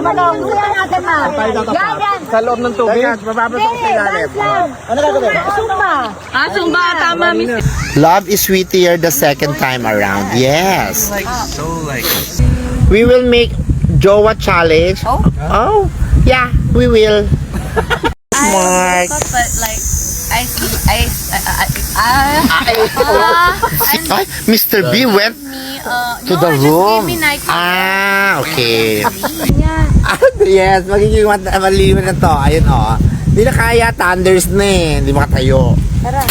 Tuloy natin, ma'am. Yan, yan. Sa loob ng tubig. Mababasok sa ilalim. Ano gagawin? Zumba. Zumba, tama, Miss. Love is sweeter the second time around. Yes. We will make Jowa challenge. Oh, yeah, we will. Smart. But like, Ay, Mr. B went to the room. Ah, okay. Yes, magiging maliwan na to. Ayun, oh. Hindi na kaya, thunders na eh. Hindi makatayo. Tara.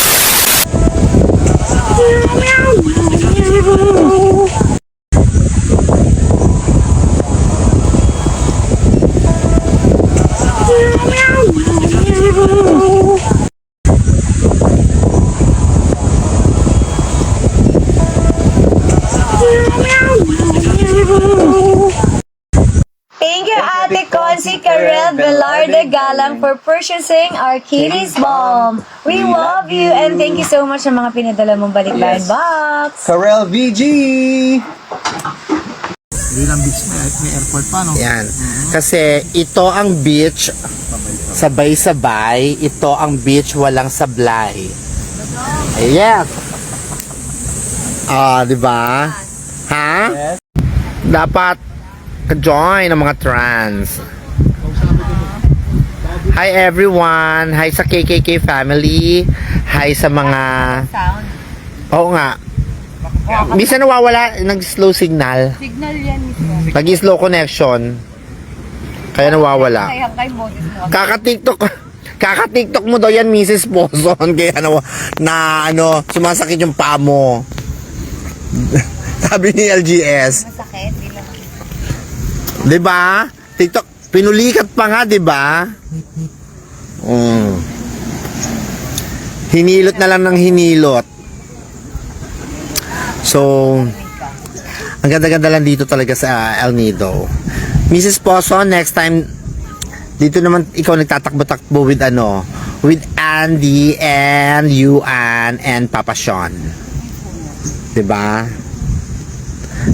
Thank you, Ate Consi Karel Velarde Galang for purchasing our Kitty's Balm. We love you and thank you so much sa mga pinadala mong balikbayan box. Karel VG! Yan. Kasi ito ang beach sabay-sabay. Ito ang beach walang sablay. Yes. Ah, di ba? Ha? Yes. Dapat join ang mga trans. Hi everyone. Hi sa KKK family. Hi sa mga... Oo nga. Bisa nawawala, nag-slow signal. Signal yan, Miss. Nag-slow connection. Kaya nawawala. Kaka-TikTok mo daw yan, Mrs. Poson. Kaya sumasakit yung paa mo. Sabi ni LGS. Masakit, di lang. Diba? TikTok, pinulikat pa nga, diba? Hinilot na lang ng hinilot. So, ang ganda-ganda lang dito talaga sa El Nido. Mrs. Poson, next time, dito naman ikaw nagtatakbo-takbo with with Andy and Yuan and Papa Sean. Diba?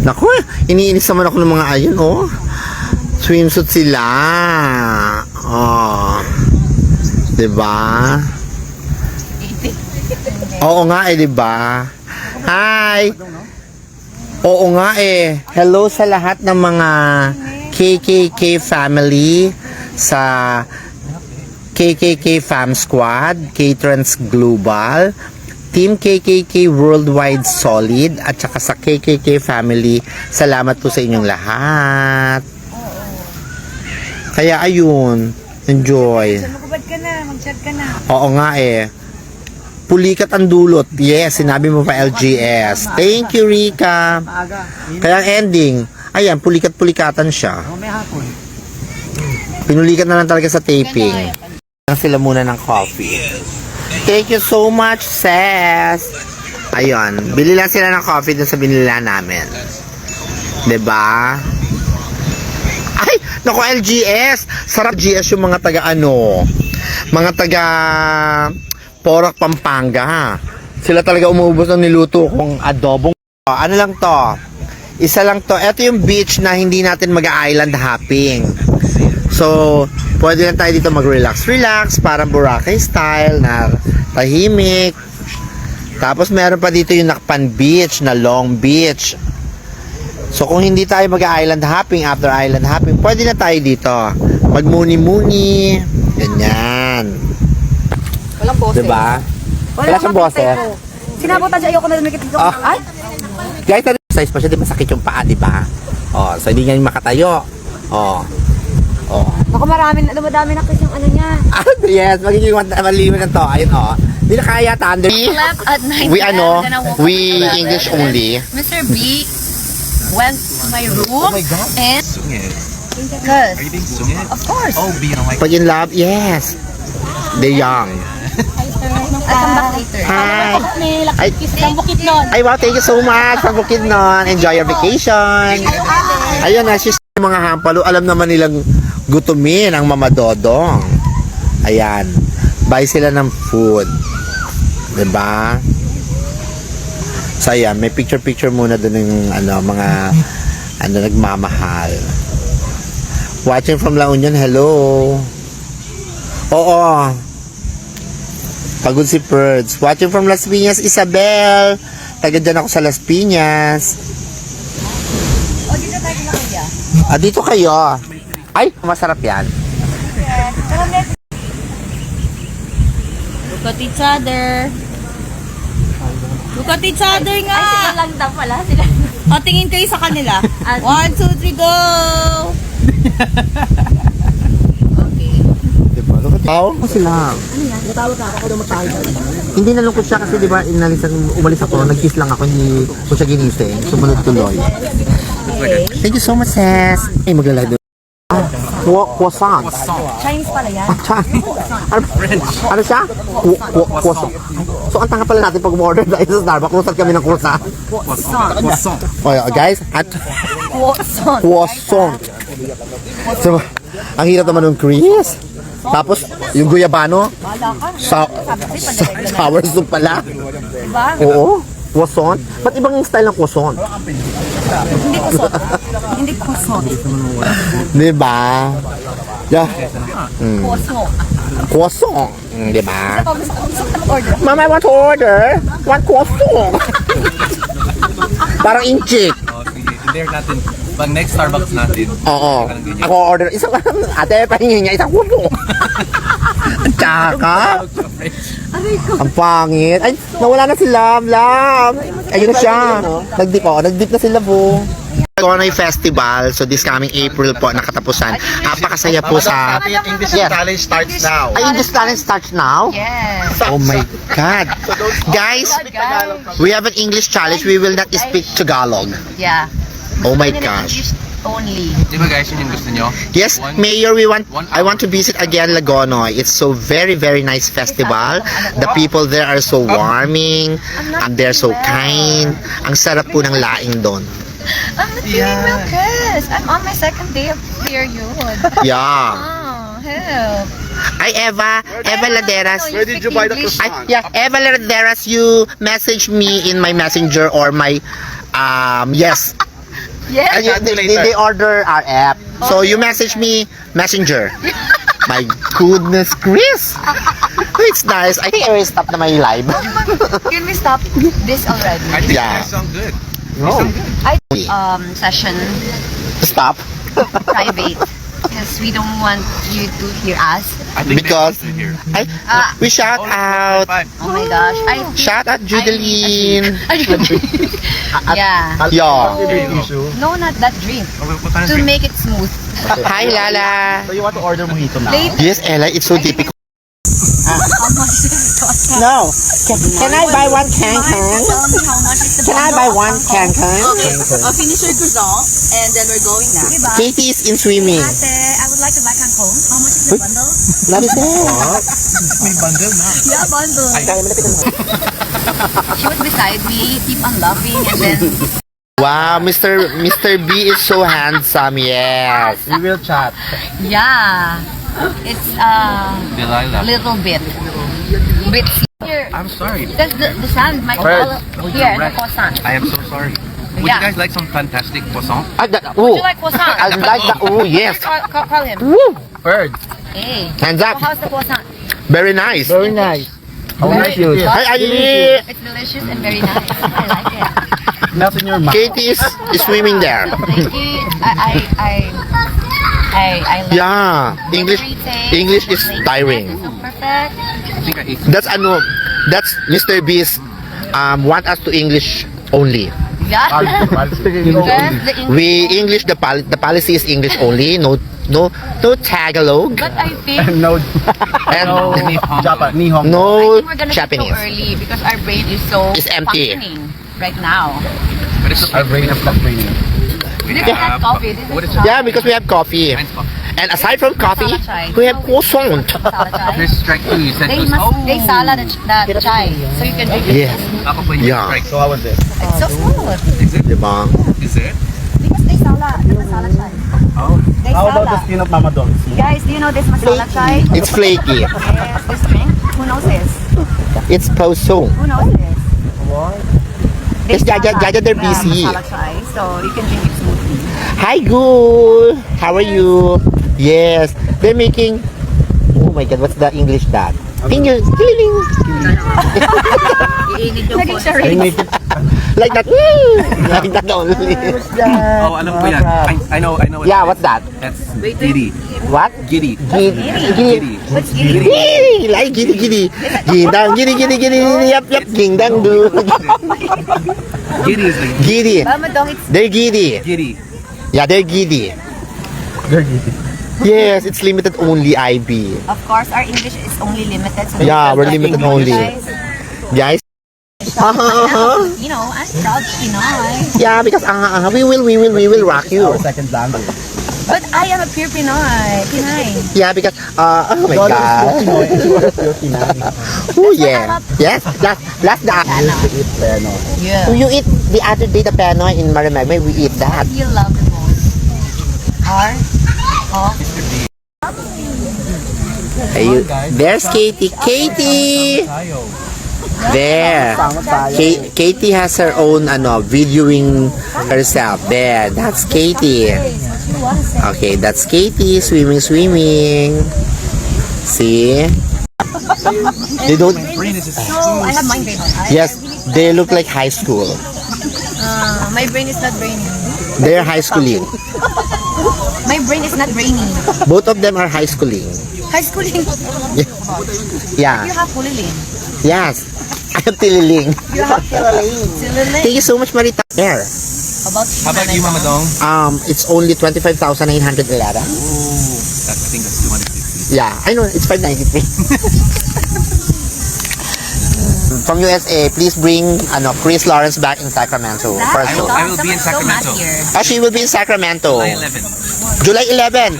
Naku, iniinis naman ako ng mga ayun, oh. Swimsuit sila. Oh. Diba? Oo nga eh, diba? Hi! Oo nga eh. Hello sa lahat ng mga KKK family sa KKK Fam Squad, K-Trans Global, Team KKK Worldwide Solid, at saka sa KKK family. Salamat po sa inyong lahat. Kaya ayun, enjoy. Magubad ka na, mag-chat ka na. Oo nga eh. Pulikat ang dulot. Yes, sinabi mo pa LGS. Thank you, Rika. Kaya ang ending, ayan, pulikat-pulikatan siya. Pinulikat na lang talaga sa taping. Sila muna ng coffee. Thank you so much, sis. Ayun, bili lang sila ng coffee dun sa binila namin. 'Di ba? Ay, naku, LGS. Sarap GS yung mga taga mga taga Porac, Pampanga. Sila talaga umuubos ng niluto kong adobong. Ano lang to? Isa lang to. Ito yung beach na hindi natin mag-island hopping. So, pwede lang tayo dito mag-relax. Relax, parang Boracay style na tahimik. Tapos meron pa dito yung Nakpan Beach na Long Beach. So, kung hindi tayo mag-island hopping, after island hopping, pwede na tayo dito. Magmuni-muni. Ganyan. Walang boses. Diba? Wala siyang boses. Sinabutan siya, ayoko na lumikit dito. Ay! Guys, exercise pa siya, di masakit yung paa, diba? Oh, so hindi nga makatayo. Oh. Oh. Ako dumadami na kasi yung niya. Yes, magiging maliwan na to. Ayun, oh. Hindi na kaya, thunder. Left at 9 We English only. Mr. B went to my room and... Because, of course. Pag in love, yes. They're young. I'll come back later. Ay, ay, wow, thank you so much. From Bukidnon. Enjoy your vacation. Ayun na, sis, mga hampalo. Alam naman nilang gutumin ang Mama Dodong. Ayan. Buy sila ng food. Diba? So, ayan. May picture-picture muna doon ng mga nagmamahal. Watching from La Union, hello. Oo. Pagod si Perds. Watching from Las Piñas, Isabel. Taga dyan ako sa Las Piñas. O, dito tayo kila kuya. Dito kayo. Ay, masarap yan. Look at each other. Look at each other nga. Ay, sila lang daw pala. Sila. O, tingin kayo sa kanila. 1, 2, 3, go! Okay. Diba? Ako sila. Hindi nalungkot siya kasi diba umalis ako, nag-kiss lang ako, hindi ko siya ginising. Sumunod tuloy. Thank you so much, sis. Ay, maglalagay doon. Croissant. Chinese pala yan. Ano siya? Croissant. So, ang tanga pala natin pag order tayo sa Starbucks, croissant kami ng croissant. Croissant. Oh, yeah, guys, at Croissant. croissant. So, ang hirap naman ng Chris. Tapos, yung guyabano, sour soup pala. Diba? Oo, croissant. Ba't ibang yung style ng croissant? Hindi croissant. Hindi croissant. Diba? Yeah. Croissant. Croissant. Diba? Pag gusto ka mag-order. Mama, I want to order one croissant. Parang inchik. Oh, sige. I-dare natin. Pag next Starbucks natin. Oo. Ako order. Isang ate, pahingin niya isang croissant. Ang tsaka. Ang pangit. Ay, nawala na si Love. Love. Ayun na siya. Nag-dip ako. Nag-dip na si Love. Gonoy Festival. So this coming April po, nakatapusan. Napakasaya po sa... English Yes. Challenge starts now. Ay, English Talent starts now? Yes. Oh my God. Guys, we have an English challenge. We will not speak Tagalog. Yeah. Oh my Even in gosh. English only. Di ba guys, yun yung gusto nyo? Yes, Mayor, I want to visit again Lagonoy. It's so very, very nice festival. The people there are so warming. They're so kind. Ang sarap po ng laing doon. I'm not feeling well, Chris. I'm on my second day of period. Yeah. Oh, help. Ay, Eva Laderas. Where did you buy the Ay, yeah, Eva Laderas, you message me in my messenger or my, yes. Yes. And they order our app. So you message me messenger. My goodness, Chris. It's nice. I think I will stop na my live. Can we stop this already? I think Yeah. you guys sound good. No. Session Stop. private because we don't want you to hear us. I think Because they want to hear. we shout out. Oh my gosh. Shout out Judeline. Yeah. Yeah. Here you go. No, not that drink. What To make it smooth. Hi, Lala. So you want to order mojito now? Later. Yes, Ella, it's so difficult. How much does it cost? No. Can I buy one can? Tell me how much is the Can I buy one can? Okay, I'll finish your croissant and then we're going now. Diba? Katie is in swimming. Ate, I would like to buy kangkong. How much is the bundle? Love it. May bundle na. Yeah, bundle. She was beside me, keep on laughing, and then Wow, Mr. B is so handsome. Yes. We will chat. yeah, it's Delilah. little bit here. I'm sorry. Because the sand might fall here in the croissant. I am so sorry. Would Yeah. you guys like some fantastic croissant? Oh, Would you like croissant? I like that. Oh, yes. Call him. Woo. Bird. Hey. Hands So up. how's the croissant? Very nice. Very nice. Very cute. Hi, It's delicious and very nice. I like it. Melt in your mouth. Katie is swimming there. Thank you. I like Yeah. English English is tiring. So perfect. I think I ate That's Mr. B's want us to English only. Yeah. Because the English. The policy is English only. No Tagalog. But I think No. And Japan. Nihon. no we're gonna eat Japanese. so early because our brain is so It's empty. functioning right now. But it's our brain of training. This is not coffee. This What is is Yeah, because we have coffee. Mine's coffee. And aside from coffee, we have croissant. salad chai. This strike two, you said They was, must they salad the chai so you can drink it. Yes. ako po yung Yeah. strike. So how was it? It's so smooth Diba? Is it? because they salad the masala chai. Oh. They salad. skin of Mama Don? Guys, do you know this masala chai? It's flaky. Yes, this drink. Who knows this? It's poso. Who knows this? Yes, Jaja, they're the busy. masala chai, so you can drink it smoothly. Hi, Gul. How are you? Yes, they're making. Oh my God, what's the English that? Finger, killing. Naging siya They rin. make it. Like that. Like that only. Oh, alam ko yan. I know what Yeah, it what's is. that? That's giddy. What? Giddy. Giddy. What's giddy? Giddy. Like giddy giddy. Gindang giddy giddy giddy. Yap yap. Gindang do. Giddy is like Giddy. Mama dong, it's They're giddy. giddy. Yeah, they're giddy. They're giddy. Yes, it's limited only IB. of course our English is only limited. So Yeah, we're limited only. Guys, Guys. you know, I'm proud Pinoy. Yeah, because we will rock you. Second language. But I am a pure Pinoy. Pinay. Yeah, because oh my God. Oh yeah. Yes, last the Yeah. you eat the other day the penoy in Marimegme, we eat that. You love the most. Or, oh, There's Katie. Katie! There. Katie has her own videoing herself. There. That's Katie. Okay, that's Katie swimming. See? They don't. so I have my brain. Yes, they look like high school. My brain is not brainy. They're high schooling. My brain is not brainy. Both of them are high schooling. High schooling. Yeah. You have Pulilin. Yes. I am Tililing. You have Pulilin. Thank you so much, Marita. There. How about you, Mama Dong? It's only 25,911. I think that's 260. Yeah, I know. It's 593. From USA, please bring Chris Lawrence back in Sacramento. I will be in Sacramento. She will be in Sacramento. July 11.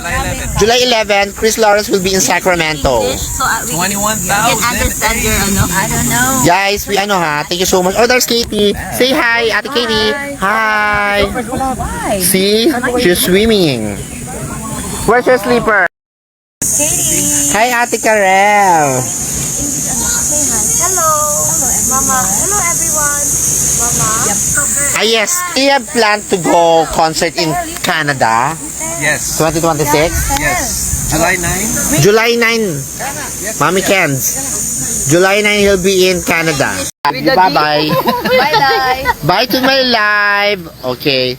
July 11, Chris Lawrence will be in Sacramento. So, we 21,000. can understand your I don't know. Guys, we thank you so much. Oh, there's Katie. Say hi, Ate Katie. Hi. Why? See? She's swimming. Where's your sleeper? Katie. Hi, Ate Karel. Hello. Mama. Hello, everyone. Mama. Yes, we have planned to go concert in Canada, Yes. 2026. Yes. July 9. July 9, Mommy Ken's. July 9, he'll be in Canada. Bye-bye. Bye, bye. Bye to my live. Okay.